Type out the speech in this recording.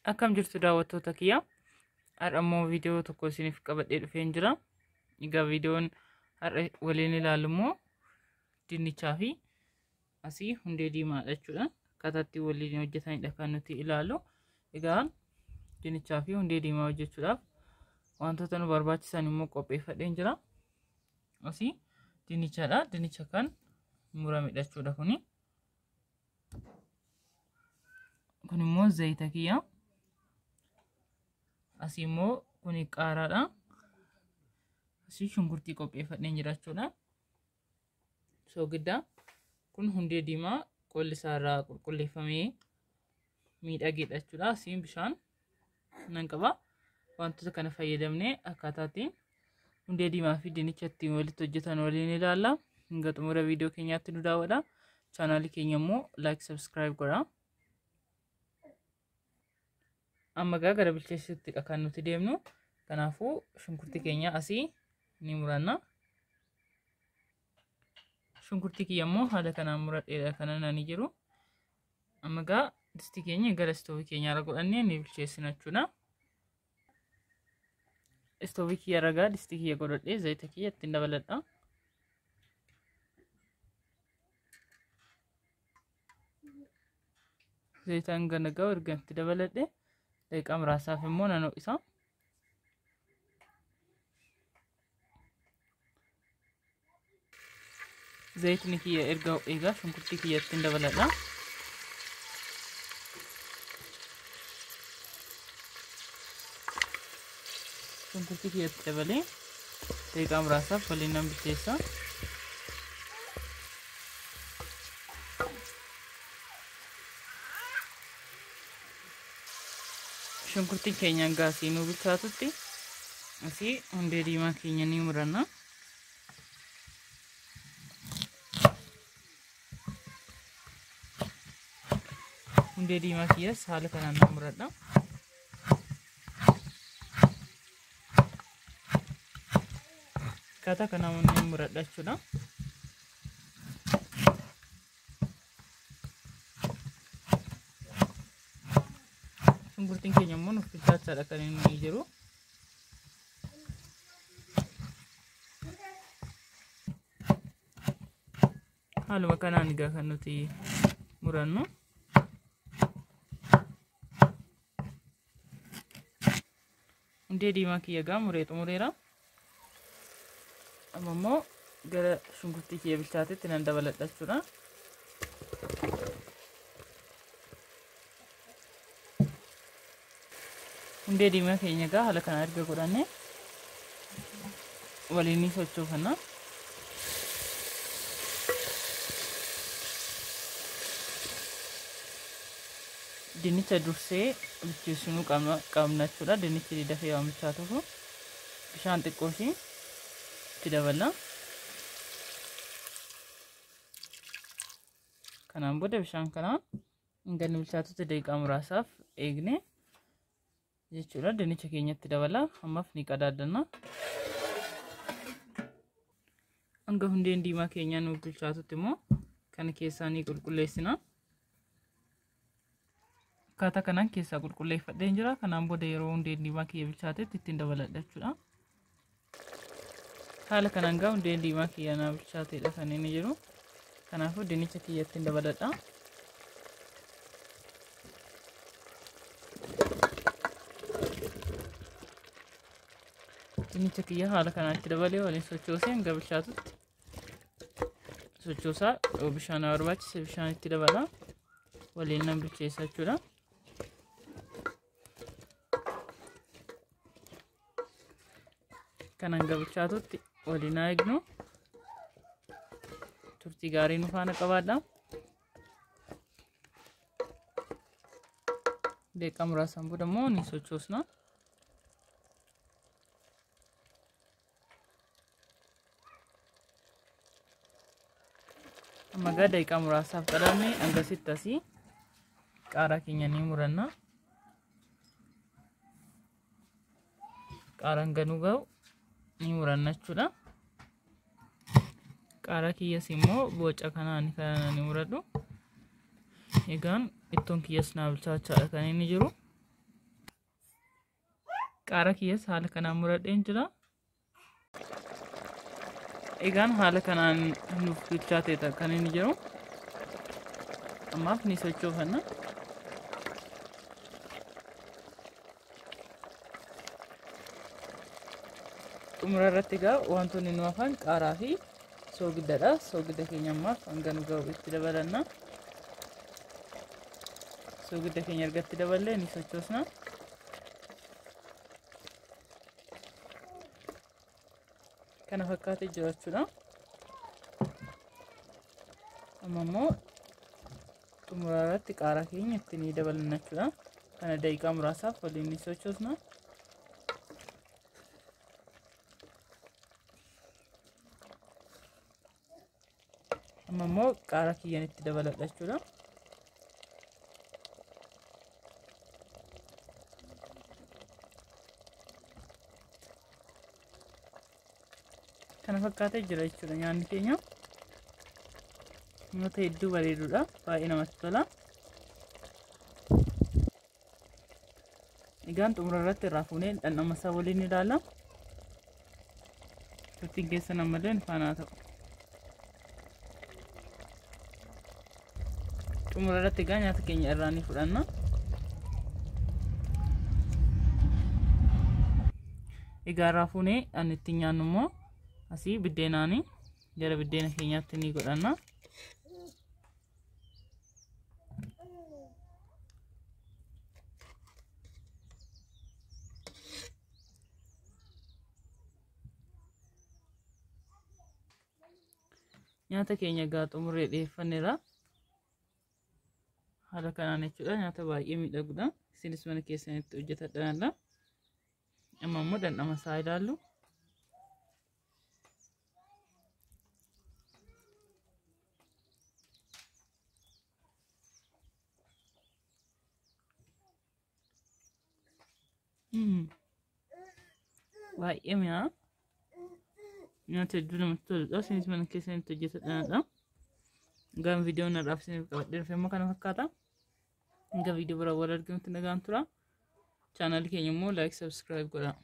Akkam jirtu daawwattoota kiyya. Har'ammoo viidiyoo tokko isiniif qabadhee dhufeen jira. Egaa viidiyoon har'a waliin ilaallu immoo dinnichaa fi asii hundee diimaadha jechuudha. Akkaataa itti waliin hojjetanidha kan nuti ilaallu. Egaa dinnichaa fi hundee diimaa hojjechuudhaaf wantoota nu barbaachisan immoo qopheeffadheen jira. Asii dinnichaadha. Dinnicha kan muramedha jechuudha kuni. Kun immoo zayita kiyya. Asii immoo kuni qaaraadha. Asii shunkurtii qopheeffadheen jira jechuudha. Soogidda kun hundee diimaa qolli isaa irraa qulqulleeffamee miidhageedha jechuudha. Asiin bishaan nan qaba. Wantoota kana fayyadamnee akkaataa ittiin hundee diimaa fi dinnicha ittiin walitti hojjetan waliin ilaalla. Hanga xumura viidiyoo keenyaatti nu daawwadha. Chaanaalii keenya immoo like, subscribe godha. Amma gara bilcheessuutti kan nuti deemnu. Kanaafuu shunkurtii keenya asii ni muranna. Shunkurtii kiyya immoo haala kanaan muradheedha kana ni jiru. Amma distii keenya gara istoovii keenyaarra godhannee ni bilcheessina jechuudha. Istoovii kiyyaarra distii kiyya godhadhee zayita kiyya ittiin dabaladha. Zayitaan ganagaa erga itti dabaladhe daqiiqaa muraasaaf immoo nan ho'isa. Zayitni kiyya erga ho'eegaa shunkurtii kiyya ittiin dabaladha. Shunkurtii kiyya itti dabalee daqiiqaa muraasaaf waliin nan bilcheessa. Shunkurtiin keenya gaasii nu bilchaatutti asii hundee diimaa keenya ni muranna. Hundee diimaa kiyyas haala kanaan nan muradha. Akkaataa kanaan ni muradha jechuudha. Shunkurtiin keenya immoo nuuf bilchaachaadha kan inni jiru. Haaluma kanaan egaa kan nuti murannu. Hundee diimaa kiyya egaa muree xumureera. Amma immoo gara shunkurtii kiyya bilchaatetti nan dabaladha jechuudha. Hundee diimaa keenya egaa haala kana erga godhanne waliin ni sochoofanna. Dinnicha dursee bilcheessinuu qabna jechuudha. Dinnichi dafee waan bilchaatuuf bishaan xiqqoo ishii itti daballa. Kanaan booda bishaan kanaa hanga inni bilchaatutti daqiiqaa muraasaaf eegne jechuudha. Dinnicha keenyatti dabala. Ammaaf ni qadaaddanna. Hanga hundeen diimaa keenya nu bilchaatutti immoo kana keessaa ni qulqulleessina. Akkaataa kanaan keessaa qulqulleeffadheen jira. Kanaan booda yeroo hundeen diimaa kiyya bilchaatetti ittiin dabaladha jechuudha. Haala kanaan hundeen diimaa kiyya naa bilchaateedha kan inni jiru. Kanaafuu dinnicha kiyya ittiin dabaladha. Dinnicha kiyya haala kanaan itti dabalee waliin sochoosee hanga bilchaatutti sochoosaa. Bishaan barbaachise bishaan itti dabala. Waliin nan bilcheessa jechuudha. Kan hanga bilchaatutti waliin haa eegnu. Turtii gaarii nu faana qabaadha. Daqiiqaa muraasaan booda immoo ni sochoosna. Amma daqiiqaa muraasaaf qadaadne hangasitti asii qaaraa keenya ni muranna. Qaaraan ganuu ga'u ni muranna jechuudha. Qaaraa kiyyas immoo boca kanaan kan muradhu. Egaan ittoon kiyyas naa bilchaachaadha kan inni jiru. Qaaraa kiyyas haala kanaan muradheen jira. Egaan haala kanaan nuuf bilchaatee kan inni jiru. Ammaaf ni sochoofanna. Xumura irratti egaa wantoonni nu hafan qaaraa fi soogiddaadha. Soogidda keenya ammaaf hanga nu ga'u itti dabalanna. Soogidda keenya ergatti daballee ni sochoosna. Kana fakkaatee jira jechuudha. Amma immoo xumura irratti qaaraa keenya itti ni dabalanna jechuudha. Kana daqiiqaa muraasaaf waliin ni sochoosna. Amma immoo qaaraa kiyyaan itti dabaladha jechuudha. Kana fakkaatee jira jechuudha nyaanni keenya. Nyaata hedduu bareedudha. Baay'ee namatti tola. Egaan xumura irratti irraa fuunee dhandhama isaa waliin ilaalla. Turtiin keessan ammallee faana ta'u. Xumura irratti egaa nyaata keenya irraa ni fudhanna. Egaa irraa fuunee ani itti nyaannu immoo asii biddeenaani jala biddeena keenyaatti ni godhanna. Nyaata keenya egaa xumuree dhiyeeffanneera. Haala kanaan jechuudha. Nyaata baay'ee miidhagudha. Isinis mana keessanitti hojjetadhaa. Amma immoo dhandhama isaa ilaallu. Baay'ee mi'aa. Nyaata hedduu namatti toludha. Isinis mana keessanitti hojjetadhaa. Gaan viidiyoon irraaf isiniif qabadhee dhufe immoo kana fakkaata. Hanga viidiyoo biraa wal arginutti nagaan tura. Chaanaalii keenya immoo like, subscribe godhaa.